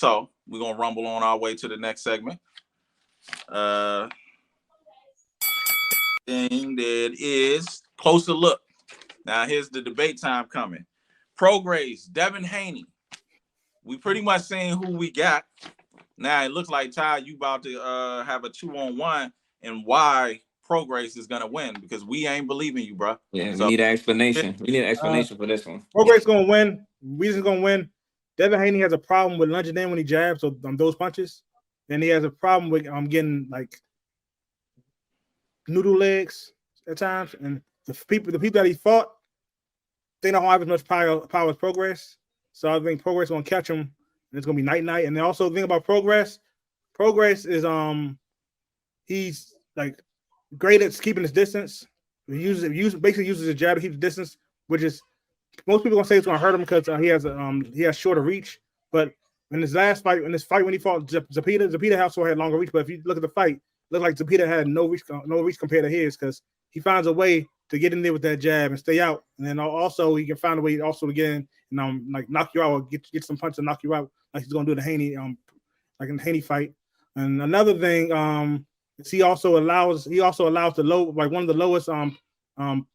So we're gonna rumble on our way to the next segment. Thing that is closer look. Now here's the debate time coming. Prograis, Devin, Haney. We pretty much seen who we got. Now it looks like Ty, you about to have a 2-on-1, and why Prograis is gonna win because we ain't believing you, bro. Yeah, we So need an explanation. We need an explanation for this one. Prograis gonna win. Reason's gonna win. Devin Haney has a problem with lunging in when he jabs, so those punches. And he has a problem with getting like noodle legs at times. And the people that he fought, they don't have as much power as Prograis. So I think Prograis gonna catch him, and it's gonna be night. And then also the thing about Prograis is he's like great at keeping his distance. He basically uses his jab to keep his distance, which is most people gonna say it's gonna hurt him because he has shorter reach. But in his last fight, when he fought Zepeda also had longer reach. But if you look at the fight, it looked like Zepeda had no reach compared to his because he finds a way to get in there with that jab and stay out. And then also he can find a way also to get in and like knock you out or get some punch to knock you out like he's gonna do the Haney like in the Haney fight. And another thing is he also allows the low like one of the lowest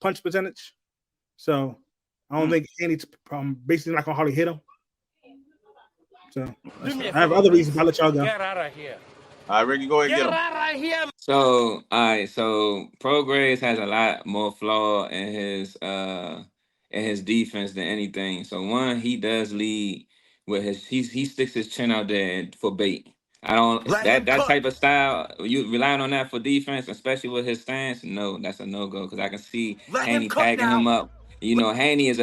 punch percentage. So I don't think Haney's basically not gonna hardly hit him. So I have other reasons. I'll let y'all go. Get out of here. all right, Ricky, go ahead and get him. Out of here. So, all right. So, Prograis has a lot more flaw in his defense than anything. So, one, he does lead with he sticks his chin out there for bait. I don't that type of style. You relying on that for defense, especially with his stance. No, that's a no go because I can see Haney tagging him up. Haney is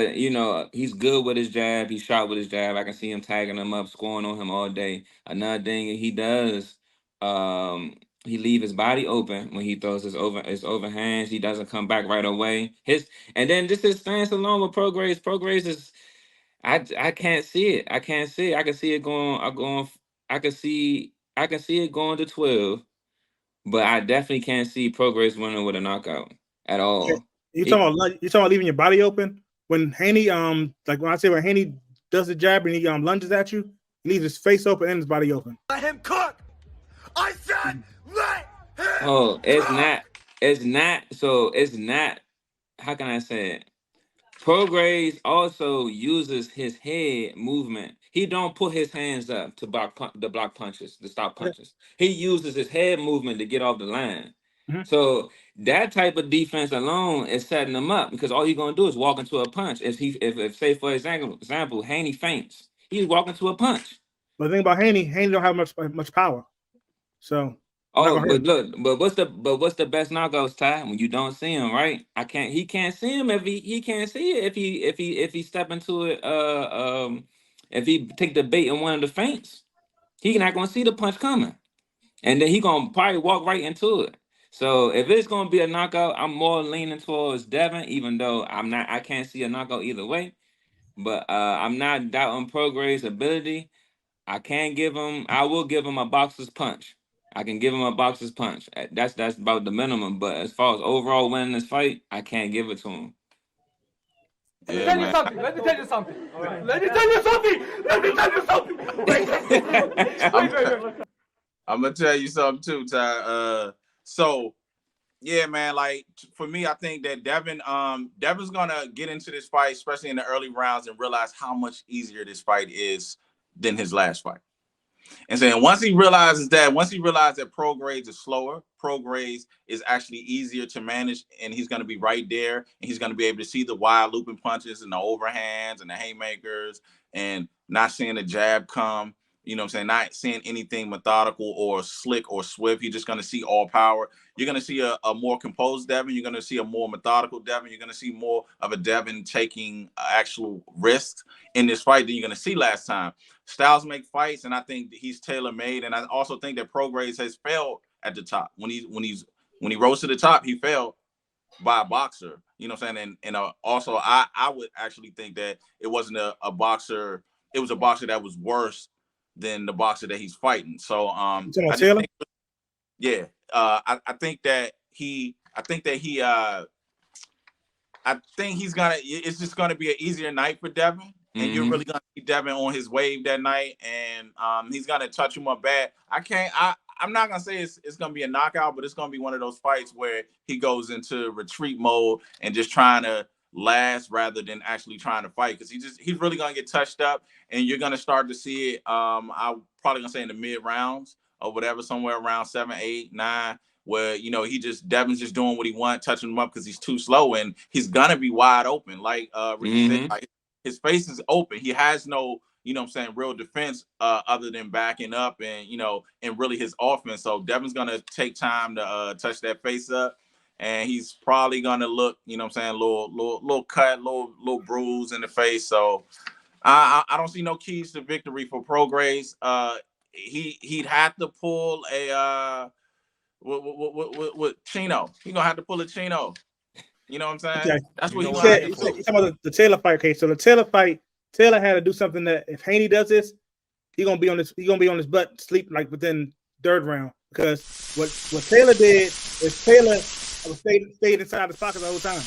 he's good with his jab. He's sharp with his jab. I can see him tagging him up, scoring on him all day. Another thing he does, he leave his body open when he throws his overhands. He doesn't come back right away. And then just his stance alone with Prograis. Prograis is I can't see it. I can't see it. I can see it going. I can see it going to 12, but I definitely can't see Prograis winning with a knockout at all. You talking about leaving your body open? When Haney like when I say when Haney does the jab and he lunges at you, he leaves his face open and his body open. Let him cook. I said let him. Oh, it's not. So it's not. How can I say it? Prograis also uses his head movement. He don't put his hands up to block punches, to stop punches. He uses his head movement to get off the line. Mm-hmm. So that type of defense alone is setting him up because all he's gonna do is walk into a punch. If say for example, Haney faints, he's walking to a punch. But the thing about Haney don't have much power. So but what's the best knockouts, Ty? When you don't see him, right? He can't see him if he can't see it if he step into it if he take the bait in one of the feints, he not gonna see the punch coming. And then he gonna probably walk right into it. So if it's gonna be a knockout, I'm more leaning towards Devin, even though I can't see a knockout either way. But I'm not doubting Prograis' ability. I will give him a boxer's punch. I can give him a boxer's punch. That's about the minimum. But as far as overall winning this fight, I can't give it to him. Let me tell you something. Wait. I'm gonna tell you something too, Ty. So yeah, man, like for me, I think that Devin's gonna get into this fight, especially in the early rounds, and realize how much easier this fight is than his last fight. And so once he realized that Prograis is slower, Prograis is actually easier to manage, and he's going to be right there, and he's going to be able to see the wide looping punches and the overhands and the haymakers, and not seeing the jab come. You know what I'm saying? Not seeing anything methodical or slick or swift. You're just going to see all power. You're going to see a more composed Devin. You're going to see a more methodical Devin. You're going to see more of a Devin taking actual risks in this fight than you're going to see last time. Styles make fights, and I think he's tailor-made. And I also think that Prograis has failed at the top. When he rose to the top, he failed by a boxer. You know what I'm saying? And also, I would actually think that it wasn't a boxer. It was a boxer that was worse than the boxer that he's fighting. So I think he's gonna. It's just gonna be an easier night for Devin. and you're Mm-hmm. really gonna see Devin on his wave that night, and he's gonna touch him up bad. I'm not gonna say it's gonna be a knockout, but it's gonna be one of those fights where he goes into retreat mode and just trying to last rather than actually trying to fight, because he's really gonna get touched up, and you're gonna start to see it. I'm probably gonna say in the mid rounds or whatever, somewhere around 7, 8, 9, where Devin's just doing what he wants, touching him up because he's too slow, and he's gonna be wide open. Like Regis said, Mm-hmm. like his face is open. He has no, real defense other than backing up and and really his offense. So Devin's gonna take time to touch that face up. And he's probably gonna look, little cut, little bruise in the face. So I don't see no keys to victory for Prograis. He'd have to pull a with Chino. He gonna have to pull a Chino. You know what I'm saying? Okay. That's You what know he's You what? gonna I have said to can you do. said you talking about the Taylor fight. Okay, so the Taylor fight, Taylor had to do something that if Haney does this, he gonna be on his butt sleep like within third round, because what Taylor did is Taylor stayed inside his pocket the whole time,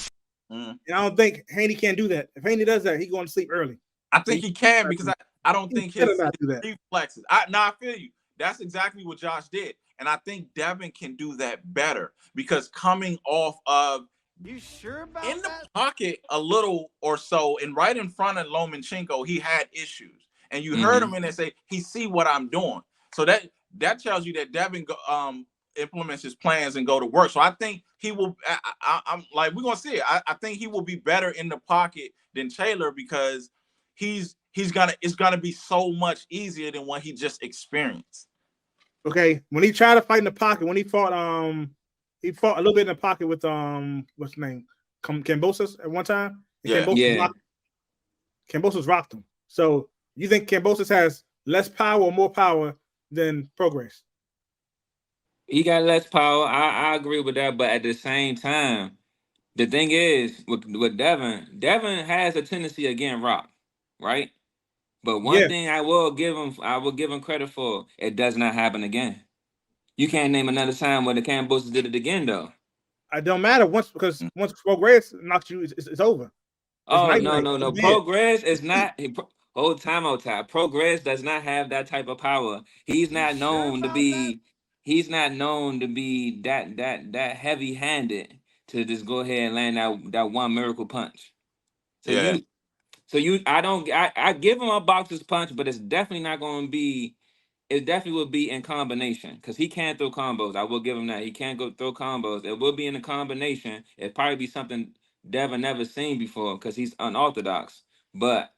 Mm. and I don't think Haney can do that. If Haney does that, he going to sleep early. I think he can, because I don't He think better his not do that. reflexes. I feel you. That's exactly what Josh did, and I think Devin can do that better, because coming off of You sure about in the that? pocket a little or so, and right in front of Lomachenko, he had issues, and you heard Mm-hmm. him in there say he see what I'm doing. So that tells you that Devin implements his plans and go to work. So I think he will. I'm like, we're gonna see it. I think he will be better in the pocket than Taylor, because it's gonna be so much easier than what he just experienced. Okay, when he tried to fight in the pocket, when he fought a little bit in the pocket with what's his name, Cambosos at one time, and Yeah. Yeah. Cambosos rocked him. So you think Cambosos has less power or more power than Progress? He got less power. I agree with that, but at the same time, the thing is with Devin has a tendency of getting rocked, right? But one Yeah, thing I will give him credit for, it does not happen again. You can't name another time where the Cambosos did it again, though. it don't matter because once Progress knocks you, it's over. It's Oh night no, night. no, no. It's dead. Progress is not hold time out time. Progress does not have that type of power. You sure about that? He's not known to be that heavy handed to just go ahead and land that one miracle punch. So Yeah. I give him a boxer's punch, but it's definitely not gonna be it definitely will be in combination because he can throw combos. I will give him that. He can go throw combos. It will be in a combination. It probably be something Devin never seen before because he's unorthodox. But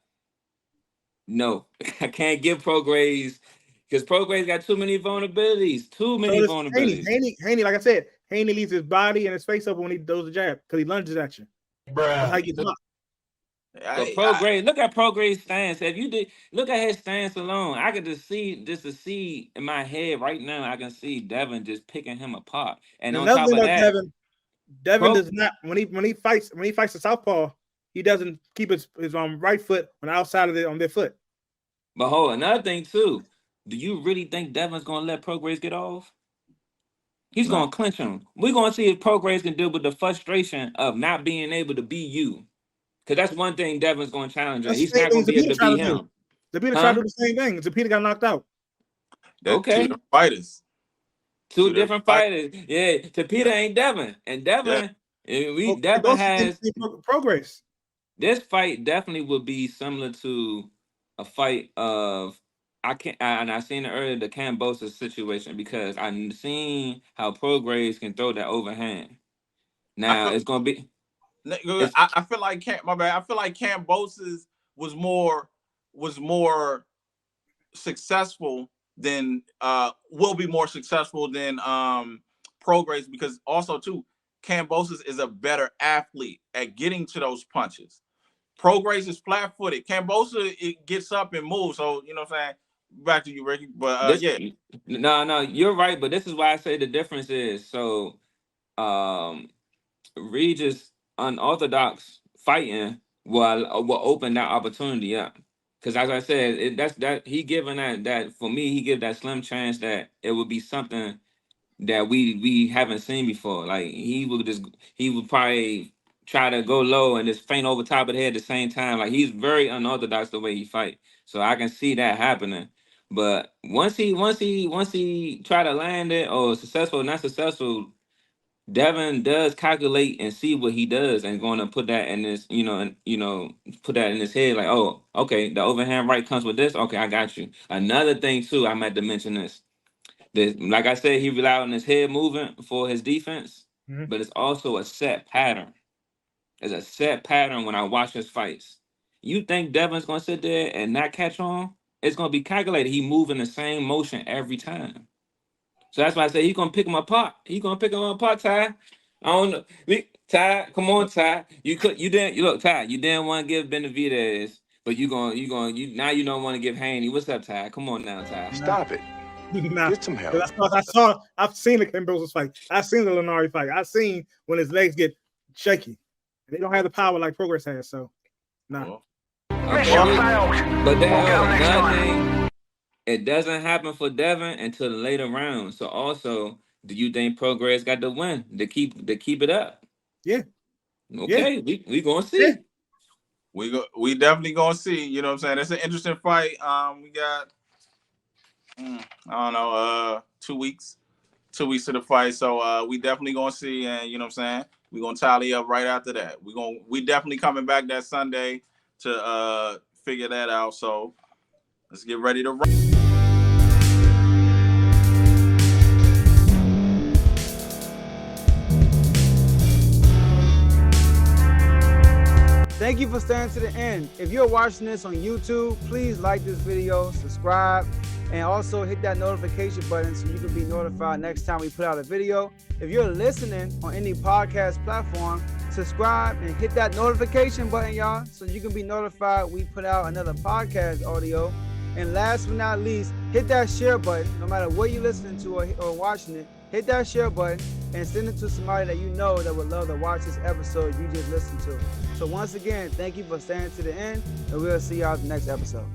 no, I can't give Prograis because Prograis got too many vulnerabilities. Too So many does Haney. vulnerabilities. Haney, like I said, Haney leaves his body and his face open when he does a jab because he lunges at you. That's how he gets But, knocked. but I Prograis, look at Prograis' stance. If you did look at his stance alone, I could just to see in my head right now. I can see Devin just picking him apart. And And on another top thing of about that, Devin Pro does not when he fights the southpaw, he doesn't keep his right foot on the outside of their foot. But hold on, another thing too. Do you really think Devin's gonna let Prograis get off? He's no. gonna clinch him. We're gonna see if Prograis can deal with the frustration of not being able to be you. Cause that's one thing Devin's gonna challenge him. That's He's the same not thing gonna be able Zabita to tried be to do. him. Zabita tried to Huh? do the same thing. Zabita got knocked out. That two Okay. different fighters. Two Two different different fighters. fighters. Yeah, Tapita Yeah. ain't Devin. And Yeah. Devin, Okay, Devin both didn't has see progress. this fight definitely would be similar to a fight of and I seen it earlier the Cambosa situation because I seen how Prograis can throw that overhand. I Now feel it's gonna be it's I feel like my bad. I feel like Cambosis was more successful than will be more successful than Prograis, because also too Cambosis is a better athlete at getting to those punches. Prograis is flat footed. Cambosa, it gets up and moves. So you know what I'm saying. Back to you, Ricky. But this yeah, no, you're right, but this is why I say the difference is so um Regis unorthodox fighting will open that opportunity up. Because as I said, that's that he given that for me, he give that slim chance that it would be something that we haven't seen before. Like he would probably try to go low and just feint over top of the head at the same time. Like he's very unorthodox the way he fight. So I can see that happening. But once he try to land it or successful, not successful, Devin does calculate and see what he does and going to put that in this, put that in his head like, oh, okay, the overhand right comes with this. Okay, I got you. Another thing too, I meant to mention this. Like I said, he relied on his head movement for his defense, but it's also a set pattern. It's a set pattern when I watch his fights. You think Devin's gonna sit there and not catch on? It's gonna be calculated. He moving the same motion every time. So that's why I say he's gonna pick him apart. He's gonna pick him apart, Ty. I don't know. Ty, come on, Ty. You didn't look, Ty, you didn't want to give Benavidez, but you now you don't want to give Haney. What's up, Ty? Come on now, Ty. Stop it. Nah. Get some help. I've seen the Cambosos fight. I've seen the Linari fight. I've seen when his legs get shaky. They don't have the power like Prograis has, so nah. Okay. But then another thing, it doesn't happen for Devin until the later rounds. So also, do you think Prograis got the win to keep it up? Yeah. Okay, yeah. We gonna see. Yeah. We definitely gonna see. You know what I'm saying? It's an interesting fight. We got I don't know, 2 weeks. 2 weeks to the fight. So we definitely gonna see, and you know what I'm saying? We're gonna tally up right after that. We definitely coming back that Sunday to figure that out. So let's get ready to run. Thank you for staying to the end. If you're watching this on YouTube, please like this video, subscribe, and also hit that notification button so you can be notified next time we put out a video. If you're listening on any podcast platform, subscribe and hit that notification button, y'all, so you can be notified we put out another podcast audio. And last but not least, hit that share button. No matter what you're listening to or watching it, hit that share button and send it to somebody that you know that would love to watch this episode you just listened to. So once again, thank you for staying to the end, and we'll see y'all in the next episode.